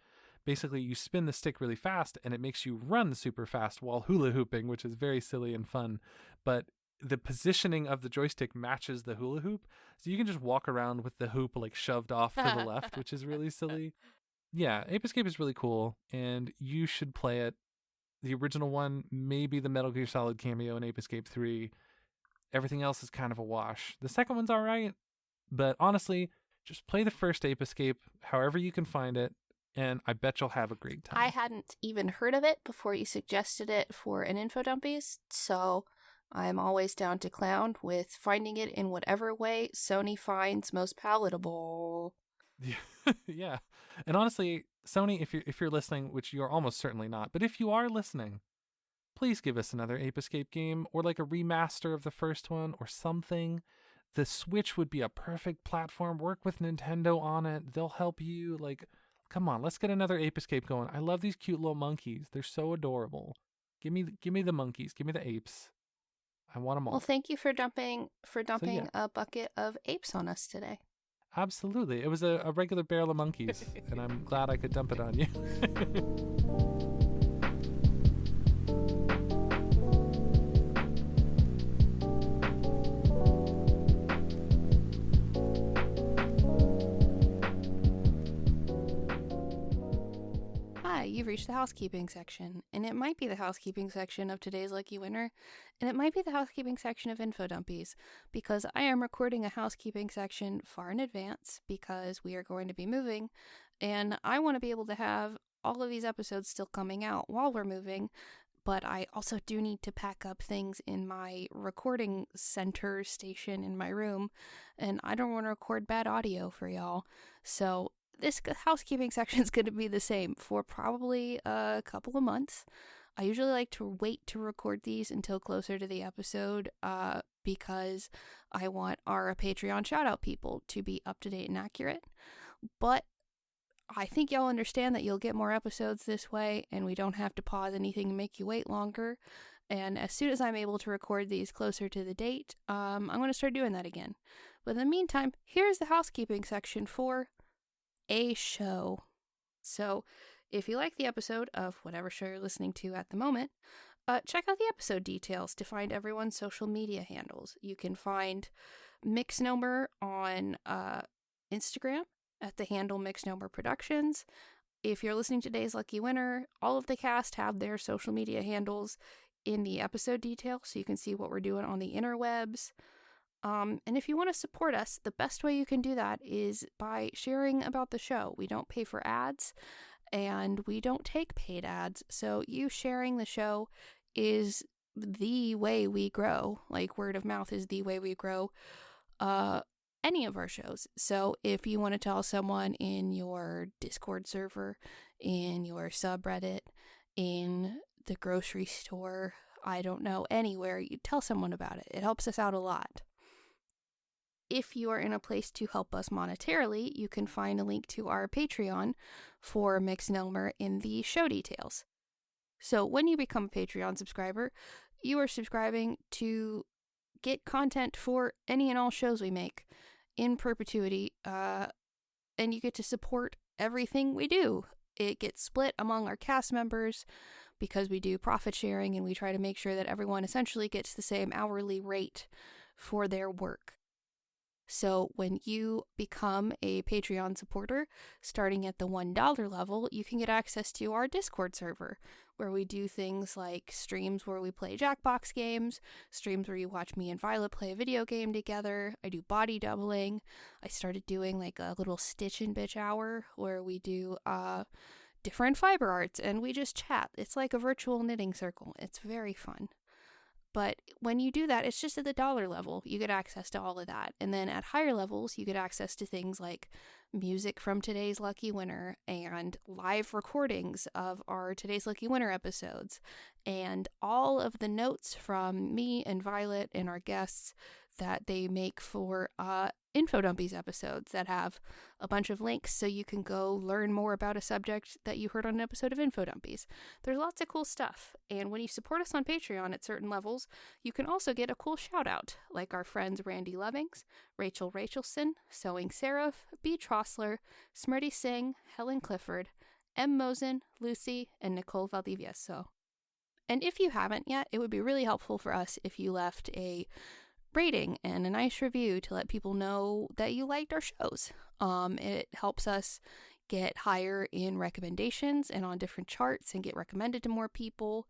basically you spin the stick really fast and it makes you run super fast while hula hooping, which is very silly and fun. But the positioning of the joystick matches the hula hoop. So you can just walk around with the hoop like shoved off to the left, which is really silly. Yeah, Ape Escape is really cool, and you should play it. The original one, maybe the Metal Gear Solid cameo in Ape Escape 3. Everything else is kind of a wash. The second one's all right, but honestly, just play the first Ape Escape however you can find it, and I bet you'll have a great time. I hadn't even heard of it before you suggested it for an Infodumpies, so I'm always down to clown with finding it in whatever way Sony finds most palatable. Yeah. And honestly, Sony, if you're listening, which you're almost certainly not, but if you are listening, please give us another Ape Escape game or like a remaster of the first one or something. The Switch would be a perfect platform. Work with Nintendo on it. They'll help you. Like, come on, let's get another Ape Escape going. I love these cute little monkeys. They're so adorable. Give me the monkeys. Give me the apes. I want them all. Well, thank you for dumping a bucket of apes on us today. Absolutely. It was a regular barrel of monkeys, and I'm glad I could dump it on you. Hi, you've reached the housekeeping section, and it might be the housekeeping section of today's Lucky Winner, and it might be the housekeeping section of Infodumpies, because I am recording a housekeeping section far in advance because we are going to be moving, and I want to be able to have all of these episodes still coming out while we're moving, but I also do need to pack up things in my recording center station in my room, and I don't want to record bad audio for y'all, so this housekeeping section is going to be the same for probably a couple of months. I usually like to wait to record these until closer to the episode because I want our Patreon shout-out people to be up-to-date and accurate. But I think y'all understand that you'll get more episodes this way, and we don't have to pause anything to make you wait longer. And as soon as I'm able to record these closer to the date, I'm going to start doing that again. But in the meantime, here's the housekeeping section for a show. So if you like the episode of whatever show you're listening to at the moment, check out the episode details to find everyone's social media handles. You can find Mixnomer on Instagram at the handle Mixnomer Productions. If you're listening to Today's Lucky Winner, all of the cast have their social media handles in the episode detail, so you can see what we're doing on the interwebs. And if you want to support us, the best way you can do that is by sharing about the show. We don't pay for ads, and we don't take paid ads, so you sharing the show is the way we grow. Like, word of mouth is the way we grow any of our shows. So if you want to tell someone in your Discord server, in your subreddit, in the grocery store, I don't know, anywhere, you tell someone about it. It helps us out a lot. If you are in a place to help us monetarily, you can find a link to our Patreon for Mixnomer in the show details. So when you become a Patreon subscriber, you are subscribing to get content for any and all shows we make in perpetuity, and you get to support everything we do. It gets split among our cast members because we do profit sharing, and we try to make sure that everyone essentially gets the same hourly rate for their work. So when you become a Patreon supporter, starting at the $1 level, you can get access to our Discord server, where we do things like streams where we play Jackbox games, streams where you watch me and Violet play a video game together. I do body doubling. I started doing like a little Stitch and Bitch hour where we do different fiber arts and we just chat. It's like a virtual knitting circle. It's very fun. But when you do that, it's just at the $1 level. You get access to all of that. And then at higher levels, you get access to things like music from Today's Lucky Winner and live recordings of our Today's Lucky Winner episodes and all of the notes from me and Violet and our guests that they make for Infodumpies episodes that have a bunch of links so you can go learn more about a subject that you heard on an episode of Infodumpies. There's lots of cool stuff, and when you support us on Patreon at certain levels, you can also get a cool shout out, like our friends Randy Lovings, Rachel Rachelson, Sewing Seraph, B. Trossler, Smriti Singh, Helen Clifford, M. Mosen, Lucy, and Nicole Valdivieso. And if you haven't yet, it would be really helpful for us if you left a rating and a nice review to let people know that you liked our shows. It helps us get higher in recommendations and on different charts and get recommended to more people.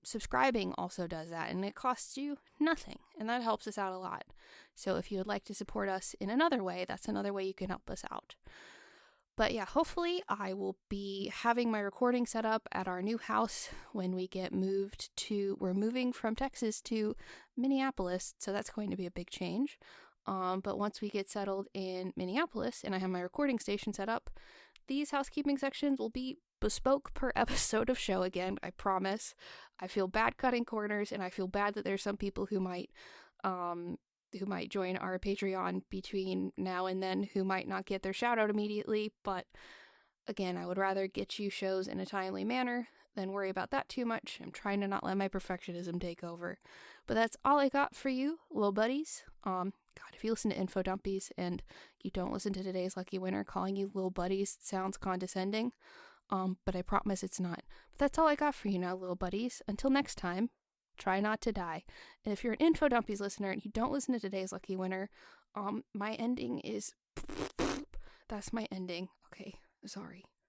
Subscribing also does that, and it costs you nothing, and that helps us out a lot. So if you would like to support us in another way, that's another way you can help us out. But yeah, hopefully I will be having my recording set up at our new house when we get moved to, we're moving from Texas to Minneapolis, so that's going to be a big change. But once we get settled in Minneapolis and I have my recording station set up, these housekeeping sections will be bespoke per episode of show again, I promise. I feel bad cutting corners, and I feel bad that there's some people who might join our Patreon between now and then who might not get their shout out immediately, but again, I would rather get you shows in a timely manner than worry about that too much. I'm trying to not let my perfectionism take over. But that's all I got for you, little buddies. God, if you listen to Infodumpies and you don't listen to Today's Lucky Winner, calling you little buddies sounds condescending. But I promise it's not. But that's all I got for you now, little buddies. Until next time, try not to die. And if you're an Infodumpies listener and you don't listen to Today's Lucky Winner, my ending is... That's my ending. Okay, sorry.